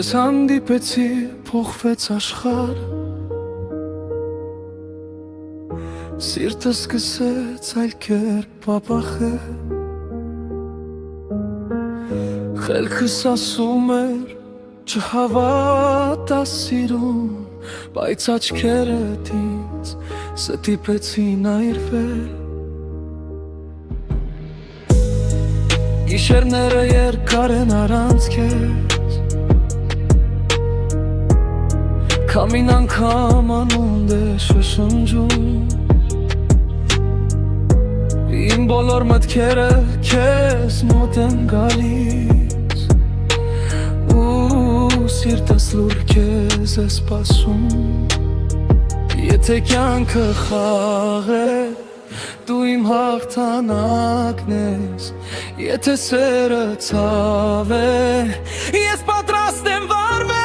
Քեզ հանդիպեցի, փոխվեց աշխարհը, սիրտը սկսեց այլ կերպ պապախել, խելքս ասում էր չհավատաս սիրուն, բայց աչքերդ ինձ ստիպեցին այրվել։ Գիշերները երկար են առանց քեզ, քամին անգամ անունդ է շշնջում, իմ բոլոր մտքերը քեզ մոտ են գալիս, ու սիրտս լուր քեզ է սպասում։ Եթե կյանքը խաղ է, դու իմ հաղթանակն ես, եթե սերը ցավ է, ես պատրաստ եմ վարվել։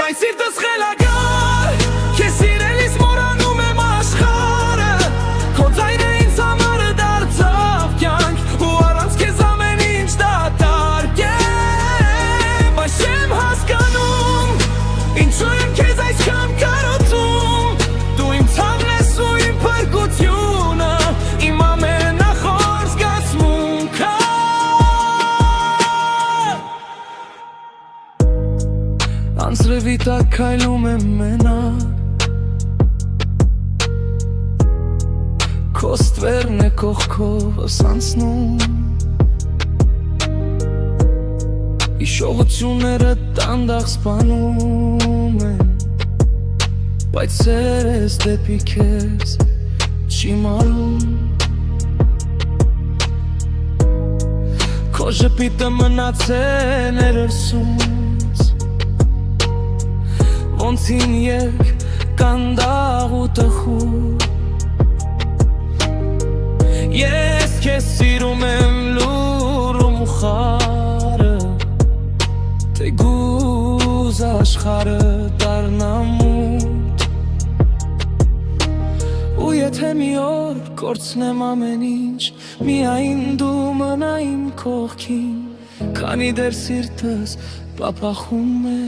Բայց սիրտս խելագար, քեզ սիրելիս մոռանում եմ աշխարհը, քո ձայնը ինձ համար դարձավ կյանք, ու առանց քեզ ամեն ինչ դատարկ է, բայց չեմ հասկանում, ինչու եմ քեզ այսքան կարոտում, դու իմ ցավն ես ու իմ փրկությունը, իմ ամենախոր զգացմունքը։ Անձրևի տակ քայլում եմ մենակ, քո ստվերն է կողքովս անցնում, հիշողությունները դանդաղ սպանում են, բայց սերես դեպի քեզ չի մարում։ Քո ժպիտը մնացել է ներսումս, ոնց հին երգ կանդաղ ու տխուր, ես քեզ սիրում եմ լուրում ու խարը, թեգուզ աշխարհը դառնա մութ, ու եթե մի օր կորցնեմ ամեն ինչ, միայն դու մնա իմ կողքին, քանի դեռ սիրտս պապախում է,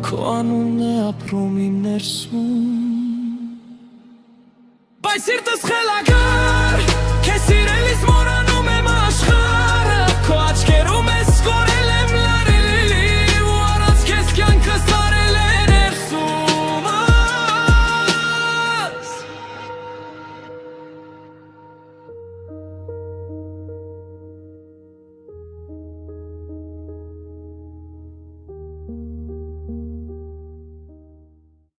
քո անունն է ապրում իմ ներսում։ Բայց սիրտս խելագար, քեզ սիրելիս մոռանում